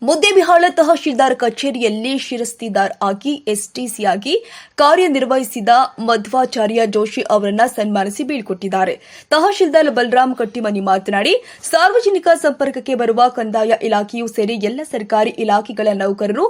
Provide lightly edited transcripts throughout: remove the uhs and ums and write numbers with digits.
ಮುದ್ದೇಬಿಹಾಳ ತಹಶೀಲ್ದಾರ್ ಕಚೇರಿಯಲ್ಲಿ ಶಿರಸ್ತಿದಾರ್ ಆಗಿ ಎಸ್ಟಿಸಿಯಾಗಿ ಕಾರ್ಯನಿರ್ವಹಿಸಿದ ಮಧ್ವಾಚಾರ್ಯ ಜೋಶಿ ಅವರನ್ನ ಸನ್ಮಾನಿಸಿ ಬೀಳ್ಕೊಟ್ಟಿದ್ದಾರೆ. ತಹಶೀಲ್ದಾರ್ ಬಲರಾಮ್ ಕಟ್ಟಿಮನಿ ಮಾತನಾಡಿ, ಸಾರ್ವಜನಿಕ ಸಂಪರ್ಕಕ್ಕೆ ಬರುವ ಕಂದಾಯ ಇಲಾಖೆಯೂ ಸೇರಿ ಎಲ್ಲ ಸರ್ಕಾರಿ ಇಲಾಖೆಗಳ ನೌಕರರು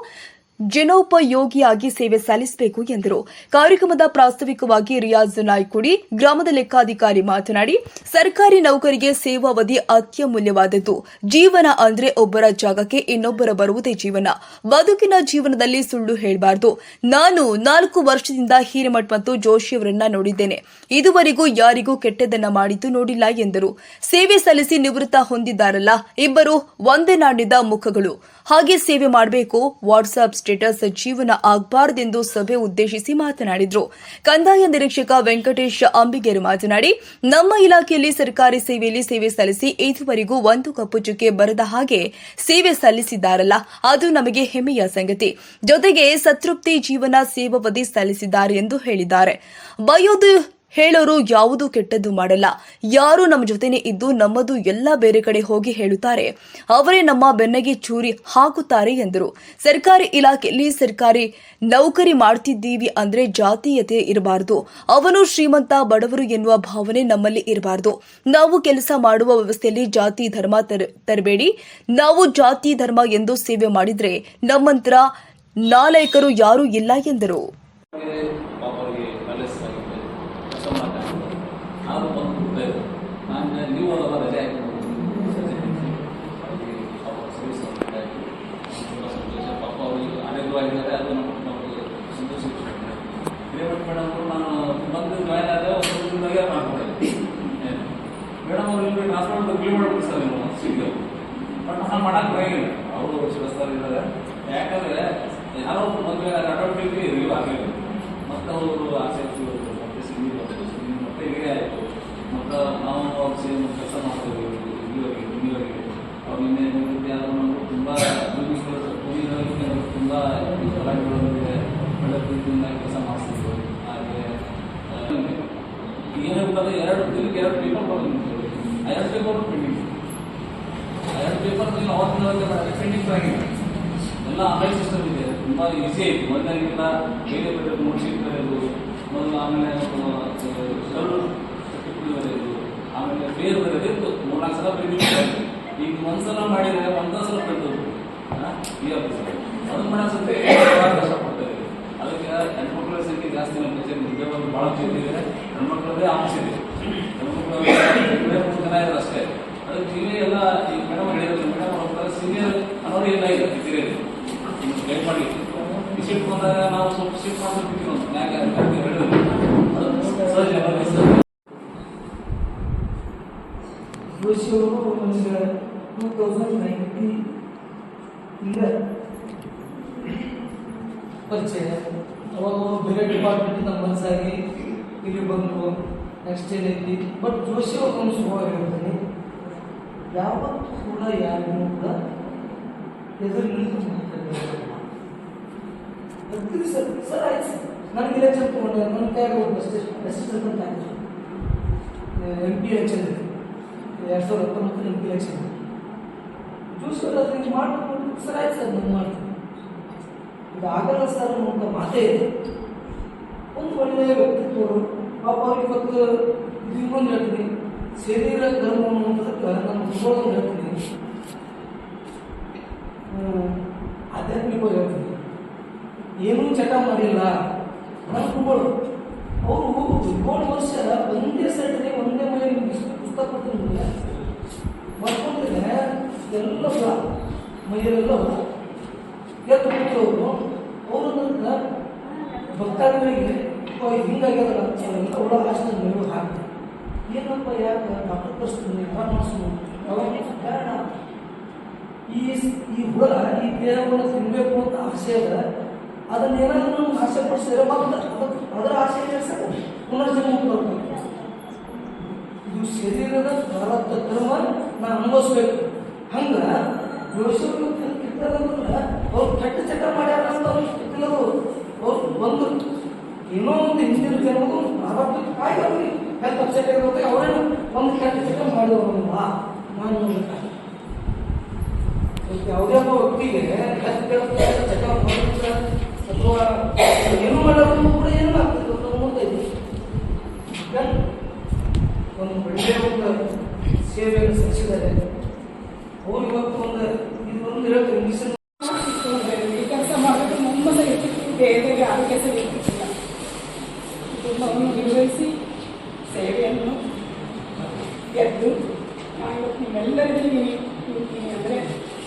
ಜನೋಪಯೋಗಿಯಾಗಿ ಸೇವೆ ಸಲ್ಲಿಸಬೇಕು ಎಂದರು. ಕಾರ್ಯಕ್ರಮದ ಪ್ರಾಸ್ತಾವಿಕವಾಗಿ ರಿಯಾಜ್ ನಾಯ್ಕುಡಿ ಗ್ರಾಮದ ಲೆಕ್ಕಾಧಿಕಾರಿ ಮಾತನಾಡಿ, ಸರ್ಕಾರಿ ನೌಕರಿಗೆ ಸೇವಾವಧಿ ಅತ್ಯಮೂಲ್ಯವಾದದ್ದು. ಜೀವನ ಅಂದ್ರೆ ಒಬ್ಬರ ಜಾಗಕ್ಕೆ ಇನ್ನೊಬ್ಬರ ಬರುವುದೇ ಜೀವನ. ಬದುಕಿನ ಜೀವನದಲ್ಲಿ ಸುಳ್ಳು ಹೇಳಬಾರದು. ನಾನು 4 ವರ್ಷದಿಂದ ಹಿರೇಮಠ್ ಮತ್ತು ಜೋಶಿಯವರನ್ನ ನೋಡಿದ್ದೇನೆ. ಇದುವರೆಗೂ ಯಾರಿಗೂ ಕೆಟ್ಟದನ್ನ ಮಾಡಿದ್ದು ನೋಡಿಲ್ಲ ಎಂದರು. ಸೇವೆ ಸಲ್ಲಿಸಿ ನಿವೃತ್ತ ಹೊಂದಿದ್ದಾರಲ್ಲ, ಇಬ್ಬರು ಒಂದೇ ನಾಣ್ಯದ ಮುಖಗಳು. ಹಾಗೆ ಸೇವೆ ಮಾಡಬೇಕು. ವಾಟ್ಸ್ಆಪ್ ಸ್ಟೇಟಸ್ ಜೀವನ ಆಗಬಾರದೆಂದು ಸಭೆ ಉದ್ದೇಶಿಸಿ ಮಾತನಾಡಿದರು. ಕಂದಾಯ ನಿರೀಕ್ಷಕ ವೆಂಕಟೇಶ್ ಅಂಬಿಗೇರು ಮಾತನಾಡಿ, ನಮ್ಮ ಇಲಾಖೆಯಲ್ಲಿ ಸರ್ಕಾರಿ ಸೇವೆಯಲ್ಲಿ ಸೇವೆ ಸಲ್ಲಿಸಿ ಇದುವರೆಗೂ 1 ಕಪ್ಪು ಚುಕ್ಕೆ ಬರದ ಹಾಗೆ ಸೇವೆ ಸಲ್ಲಿಸಿದ್ದಾರಲ್ಲ, ಅದು ನಮಗೆ ಹೆಮ್ಮೆಯ ಸಂಗತಿ. ಜೊತೆಗೆ ಸಂತೃಪ್ತಿ ಜೀವನ ಸೇವಾವಧಿ ಸಲ್ಲಿಸಿದ್ದಾರೆ ಎಂದು ಹೇಳಿದ್ದಾರೆ. ಬಯೋದು ಹೇಳೋರು ಯಾವುದೂ ಕೆಟ್ಟದ್ದು ಮಾಡಲ್ಲ. ಯಾರು ನಮ್ಮ ಜೊತೆನೆ ಇದ್ದು ನಮ್ಮದು ಎಲ್ಲ ಬೇರೆ ಕಡೆ ಹೋಗಿ ಹೇಳುತ್ತಾರೆ, ಅವರೇ ನಮ್ಮ ಬೆನ್ನಿಗೆ ಚೂರಿ ಹಾಕುತ್ತಾರೆ ಎಂದರು. ಸರ್ಕಾರಿ ಇಲಾಖೆಯಲ್ಲಿ ಸರ್ಕಾರಿ ನೌಕರಿ ಮಾಡ್ತಿದ್ದೀವಿ ಅಂದ್ರೆ ಜಾತೀಯತೆ ಇರಬಾರದು. ಅವನು ಶ್ರೀಮಂತ ಬಡವರು ಎನ್ನುವ ಭಾವನೆ ನಮ್ಮಲ್ಲಿ ಇರಬಾರದು. ನಾವು ಕೆಲಸ ಮಾಡುವ ವ್ಯವಸ್ಥೆಯಲ್ಲಿ ಜಾತಿ ಧರ್ಮ ತರಬೇಡಿ. ನಾವು ಜಾತಿ ಧರ್ಮ ಎಂದು ಸೇವೆ ಮಾಡಿದ್ರೆ ನಮ್ಮಂತರ ನಾಲಾಯಕರು ಯಾರೂ ಇಲ್ಲ ಎಂದರು. ನಾನು ಬಂದು ನಾನು ನೀವು ರಜೆ ಆಯಿತು ಸಂತೋಷ. ಪಾಪ ಅವರಿಗೆ ಆರೋಗ್ಯವಾಗಿದ್ದಾರೆ, ಅದು ನಮಗೆ ಸಂತೋಷ. ಹಿರೇಮಠ್ ಮೇಡಮ್ ನಾನು ಬಂದು ಜಾಯ್ನ್ ಆದ 1 ದಿನದಾಗೆ ಮಾಡ್ಕೊಡೋದು. ಮೇಡಮ್ ಅವ್ರು ಇಲ್ಲಿ ಟ್ರಾನ್ಸ್ಪೋರ್ಟ್ ಕ್ಲೀನ್ ಮಾಡ್ಬಿಟ್ಟು ಸರ್ ನೀವು ಸಿಗ್ಲಿ, ಬಟ್ ನಾನು ಮಾಡೋಕ್ಕೆ ಬರೋಂಗಿಲ್ಲ. ಅವರು ಶಿರಸ್ತಾರ ಇದ್ದಾರೆ. ಯಾಕಂದರೆ ಯಾರೋ ಮದುವೆ ಆಟೋಮೆಟಿಕ್ಲಿ ರಿಲೀವ್ ಆಗಲಿಲ್ಲ. ಮತ್ತು ಅವರು ಆಸೆ ಮತ್ತೆ ಸಿಂಗಿ ಮತ್ತೆ ಇಲ್ಲಿಗೆ ಆಯಿತು. ಮತ್ತು ನಾವು ಅವ್ರು ಸೇಮ್ ಕೆಲಸ ಮಾಡ್ತೀವಿ ಇಲ್ಲಿವರೆಗೆ. ಅವ್ರು ನಿನ್ನೆ ಯಾರು ನಮಗೂ ತುಂಬ ತುಂಬ ಕಲಾವಿದರೊಂದಿಗೆ ಒಳ್ಳೆ ಪ್ರೀತಿಯಿಂದ ಕೆಲಸ ಮಾಡಿಸ್ತಿದ್ರು. ಹಾಗೆ ಏನಾಗ್ತದೆ 2 ದಿನಕ್ಕೆ 2 ಪೇಪರ್ ಬರ್ತಿತ್ತು. ಆ 2 ಪೇಪರ್ ಪೆಂಡಿಂಗ್. ಆ 2 ಪೇಪರ್ ನೀವು ಅವತ್ತಿನ ಪೆಂಡಿಂಗ್ ಆಗಿದೆ. ಎಲ್ಲ ಆನ್ಲೈನ್ ಸಿಸ್ಟಮ್ ಇದೆ, ತುಂಬ ಈಸಿ ಆಯಿತು. ಮೊದಲಿಗಿಂತ ಬೇರೆ ಬೇರೆ ನೋಟ್ಶೀಟ್ ಬರೆಯೋದು, ಮೊದಲು ಆಮೇಲೆ ಬರೆಯೋದು, ಆಮೇಲೆ ಬೇರೆ ಬರೆಯೋದು 3-4 ಸಲ ಪ್ರಿಂಟಿಂಗ್. ಈಗ 1 ಸಲ ಮಾಡಿದರೆ 1 ಸಲ ಪ್ರಿಂಟ್ ಈ ಆಫೀಸ್ ಅದನ್ನು ಮಾಡೋಕ್ಕೆ ಕಷ್ಟಪಡ್ತಾರೆ. ಅದಕ್ಕೆ ಹೆಣ್ಮಕ್ಳ ಸಂಖ್ಯೆ ಜಾಸ್ತಿ ನಮ್ಮ ಉದ್ಯೋಗಗಳು ಭಾಳ ಜೊತೆಗಿದೆ. ಹೆಣ್ಮಕ್ಳದೇ ಆಫೀಸ್ ಇದೆ. ಹೆಣ್ಮಕ್ಳು 3 ಜನ ಇದ್ದಾರೆ ಅಷ್ಟೇ. ಅದಕ್ಕೆ ನೀವೇ ಎಲ್ಲ ಈ ಮೇಡಮ್ ಹೇಳಿದ್ರು. ಮೇಡಮ್ ಅವ್ರ ಸೀನಿಯರ್ ಅನ್ನೋರು ಎಲ್ಲ ಇದೆ ಹಿರಿಯರು ಗೈಡ್ ಮಾಡಿ. ವಿಸಿಟ್ ಬಂದಾಗ ನಾವು ಸ್ವಲ್ಪ ಶಿಫ್ಟ್ ಮಾಡ್ತಿರ್ತೀವಿ ಅಂತ ಯಾಕೆ ಹೇಳಿದ್ರು. ಅದು ಸಹಜ ಜೋಶಿಯವರು ಒಂದು 2019 ಇಂದ ಪರಿಚಯ. ಅವಾಗ ಬೇರೆ ಡಿಪಾರ್ಟ್ಮೆಂಟ್ ನಮ್ಮ ಮನಸ್ಸಾಗಿ ಇಲ್ಲಿ ಬಂದರು. ನೆಕ್ಸ್ಟ್ ಏನೈತಿ, ಬಟ್ ಜೋಶಿಯವ್ರ ಒಂದು ಸ್ವಭಾವ ಹೇಳ್ತೀನಿ, ಯಾವತ್ತೂ ಕೂಡ ಯಾರಿಗೂ ಕೂಡ ಎದುರು ನಿಂತು ಸರ್ ಆಯ್ತು ನನಗೆ ಇಲೆಕ್ಷನ್ ತೊಗೊಂಡೆ, ನನ್ನ ಕೈಯಾಗ ಹೋಗಿ ಅಸಿಸ್ಟೆಂಟ್ ಅಂತ ಆಯಿತು. MP ಎಲೆಕ್ಷನ್ ಇದೆ 2019 MP ಎಲೆಕ್ಷನ್. ಜೋಶಿಯವ್ರು ಅದನ್ನು ಮಾಡ್ಕೊಂಡು ಸರ್ ಆಯ್ತು ಸರ್ ನಾನು ಮಾಡ್ತೀನಿ, ಇದು ಆಗಲ್ಲ ಸರ್ ಅಂತ ಮಾತೇ ಇದೆ. ಒಂದು ಒಳ್ಳೆಯ ವ್ಯಕ್ತಿತ್ವರು. ಪಾಪ ಅವ್ರಿಗೆ ಇವತ್ತು ಇದು ಇನ್ನೊಂದು ಹೇಳ್ತೀನಿ, ಶರೀರ ಧರ್ಮ ಅನ್ನೋದಕ್ಕೆ ನಾನು ತಿಳ್ಕೊಳ್ಳೋದು ಹೇಳ್ತೀನಿ, ಆಧ್ಯಾತ್ಮಿಕವಾಗಿ ಹೇಳ್ತೀನಿ. ಏನೂ ಚಟ ಮಾಡಿಲ್ಲ ನನ್ನ ಕುಂಬಳು. ಅವರು 7 ವರ್ಷ ಒಂದೇ ಸೈಡ್ಗೆ ಒಂದೇ ಮನೆ ಪುಸ್ತಕ ಕೊಡ್ತೀನಿ ಬರ್ಕೊಂಡಿದ್ರೆ ಎಲ್ಲ ಮೈಯೆಲ್ಲ ಎದ್ದು ಕೂತವರು. ಅವರು ನಂತರ ಭಕ್ತಾದಿಗಳಿಗೆ ಹಿಂಗಾಗ್ಯದಲ್ಲ ಎಲ್ಲ ಒಳ ಹಾಸ್ಟೆಲ್ ನೀವು ಹಾಕಿ ಏನಪ್ಪ ಯಾಕೆ ಡಾಕ್ಟರ್ ಕಳಿಸ್ತೀನಿ ಮಾಡಿಸ್ತೀನಿ ಬೇಡ. ಈ ಹುಳ ಈ ದೇಹವನ್ನು ತಿನ್ನಬೇಕು ಅಂತ ಆಸೆ ಅದ. ಅದನ್ನೇನಾದ್ರೂ ನಮ್ಗೆ ಆಸೆ ಪಡಿಸಿದ್ರೆ ಮತ್ತೆ ಅದರ ಆಸೆ ಪುನರ್ಜನ್ಮ ಬರ್ಬೇಕು. ಇದು ಶರೀರದ ಪ್ರಾರಬ್ಧ ಕರ್ಮ ನಾನು ಅನುಭವಿಸ್ಬೇಕು. ಹಂಗೆ ಜೋಶಿಯವರು ಕೆಟ್ಟದಂದ್ರೆ ಅವ್ರು ಕೆಟ್ಟ ಚಟ ಮಾಡ್ಯಾರ ಅಂತ ಅವ್ರು ಅವ್ರು ಒಂದು ಏನೋ ಒಂದು ಹಿಂದಿನ ಕೆಲವು ಪ್ರಾರಬ್ಧ ಕಾಯ್ದೆ ಅವ್ರಿಗೆ ಹೆಲ್ತ್ ಅಪ್ಸೆಟ್ ಆಗಿರುತ್ತೆ. ಅವರೇನು ಒಂದು ಕೆಟ್ಟ ಚಟ ಮಾಡಿದವರು ನಾನು ಯಾವುದೇ ಒಬ್ಬ ವ್ಯಕ್ತಿಗೆ ಅವರಿಗೆ ಅಥವಾ ಏನು ಮಾಡೋದು ಕೂಡ ಏನು ಆಗ್ತದೆ ನೋಡ್ತಾ ಇದ್ದೀವಿ. ಒಂದು ಒಳ್ಳೆಯ ಒಂದು ಸೇವೆಯನ್ನು ಸಲ್ಲಿಸಿದ್ದಾರೆ. ಅವ್ರು ಇವತ್ತು ಒಂದು ಹೇಳ್ತಾರೆ ಮಿಷನ್ ಈ ಕೆಲಸ ಮಾಡೋದು ನಮ್ಮನ್ನ ಇರ್ತಿತ್ತು, ಬೇರೆ ಯಾರು ಕೆಲಸ ಇರ್ತಿಲ್ಲ. ಕುಟುಂಬವನ್ನು ನಿರ್ವಹಿಸಿ ಸೇವೆಯನ್ನು ಗೆದ್ದು ನಾನು ನಿಮ್ಮೆಲ್ಲರಿಗೂ ಇರ್ತೀನಿ ಅಂದರೆ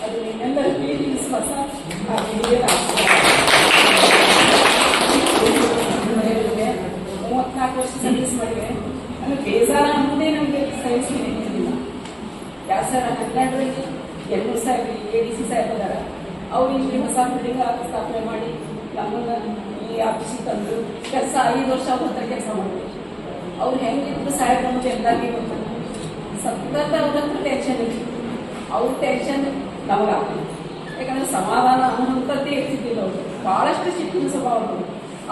ಅದು ನಿಮ್ಮೆಲ್ಲರ ಪ್ರೀತಿ ವಿಶ್ವಾಸ ಆ ಹಿರಿಯರ ಆಶೀರ್ವಾದ. 34 ವರ್ಷ ಸರ್ವಿಸ್ ಮಾಡಿದೆ. ನಾನು ಬೇಜಾರ ಅನ್ನೋದೇ ನಮಗೆ ಸಹಿಸ್ತೀನಿ ಏನಿಲ್ಲ. ಯಾವ ಸರ್ 12ರಲ್ಲಿ 200 ಸಾಹೇಬ್ ADC ಸಾಹೇಬ್ ಅದಾರ. ಅವ್ರು ಇಲ್ಲಿ ಹೊಸ ಬಿಲ್ಡಿಂಗ್ ಸ್ಥಾಪನೆ ಮಾಡಿ ನಮ್ಮನ್ನ ಈ ಆಫೀಸಿಗೆ ತಂದು ಕೆಲಸ 5 ವರ್ಷ ಅವ್ರ ಹತ್ರ ಕೆಲಸ ಮಾಡಿದ್ರು. ಅವ್ರು ಹೆಂಗಿದ್ರು ಸಾಹೇಬ್ ನಮ್ಗೆ ಎಲ್ಲರಿಗೂ ಗೊತ್ತು. ಸತತ ಅವ್ರ ಹತ್ರ ಟೆನ್ಷನ್ ಇತ್ತು. ಅವ್ರ ಟೆನ್ಷನ್ ನಮಗಾಗ್ತದೆ. ಯಾಕಂದ್ರೆ ಸಮಾಧಾನ ಅನ್ನುವಂಥದ್ದೇ ಇರ್ತಿದ್ದಿಲ್ಲ. ಅವರು ಬಹಳಷ್ಟು ಸಿಟ್ಟಿನ ಸ್ವಭಾವ.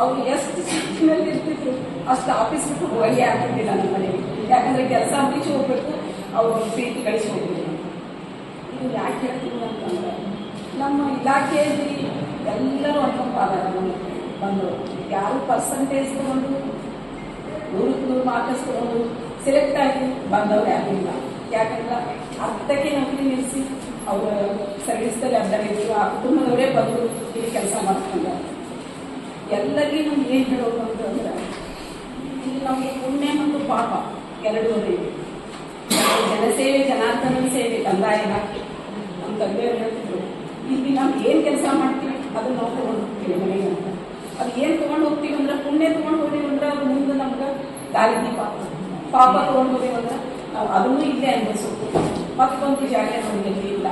ಅವ್ರು ಎಷ್ಟು ಸಿಟ್ಟಿನಲ್ಲಿ ಇರ್ತಿದ್ರು ಅಷ್ಟು ಆಫೀಸ್ ಬಿಟ್ಟು ಹೋಗಿ ಆಗ್ತಿದ್ದಿಲ್ಲ ನಮ್ಮ ಮನೆಗೆ. ಯಾಕಂದ್ರೆ ಕೆಲಸ ಮುಗಿಸಿ ಹೋಗ್ಬೇಕು, ಅವ್ರು ಪ್ರೀತಿ ಕಳಿಸಿ ಹೋಗ್ತಿದ್ರು. ಇದು ಯಾಕೆ ಹೇಳ್ತೀವಿ ಅಂತಂದ್ರೆ ನಮ್ಮ ಇಲಾಖೆಯಲ್ಲಿ ಎಲ್ಲರೂ ಅನ್ಕೊಂತಾರ ನಮ್ಮ ಬಂದವರು. ಯಾರು ಪರ್ಸಂಟೇಜ್ ತಗೊಂಡು 100 ಮಾರ್ಕ್ಸ್ ತಗೊಂಡು ಸೆಲೆಕ್ಟ್ ಆಗಿ ಬಂದವ್ರು ಯಾರಿಲ್ಲ. ಯಾಕಂದ್ರೆ ಅರ್ಧಕ್ಕೆ ನೌಕರಿ ನಿಲ್ಲಿಸಿ ಅವರ ಸರ್ವಿಸ್ದಲ್ಲಿ ಅಡ್ಡಾಡಿದ್ರು. ಆ ಕುಟುಂಬದವರೇ ಬಂದು ಇಲ್ಲಿ ಕೆಲಸ ಮಾಡ್ಕೊಂಡಾರೆ. ಎಲ್ಲರಿಗೂ ನಮ್ಗೆ ಏನು ಹೇಳೋದು ಅಂತಂದ್ರೆ ಇಲ್ಲಿ ನಮಗೆ ಪುಣ್ಯ ಮತ್ತು ಪಾಪ ಎರಡೂ ಇದೆ. ಜನಸೇವೆ ಜನಾರ್ದನ ಸೇವೆ ಕಂದಾಯ ಇಲಾಖೆ ನಮ್ಮ ತಂದೆಯವರು ಹೇಳ್ತಿದ್ರು, ಇಲ್ಲಿ ನಾವು ಏನು ಕೆಲಸ ಮಾಡ್ತೀವಿ ಅದನ್ನ ನಾವು ತೊಗೊಂಡು ಹೋಗ್ತೀವಿ ಮನೆಗೆ ಅಂತ. ಅದು ಏನು ತೊಗೊಂಡು ಹೋಗ್ತೀವಿ ಅಂದ್ರೆ ಪುಣ್ಯ ತೊಗೊಂಡು ಹೋದೀವಿ ಅಂದ್ರೆ ಅದು ಮುಂದೆ ನಮ್ಗೆ ದಾರಿದ್ದಿ ಪಾಪ ತೊಗೊಂಡು ಹೋದೀವಿ ಅಂದ್ರೆ ನಾವು ಅದನ್ನೂ ಇಲ್ಲೇ ಅನ್ಭವಿಸೋದು. ಮತ್ತೊಂದು ಜಾಗ ನಮಗೆ ಇಲ್ಲ.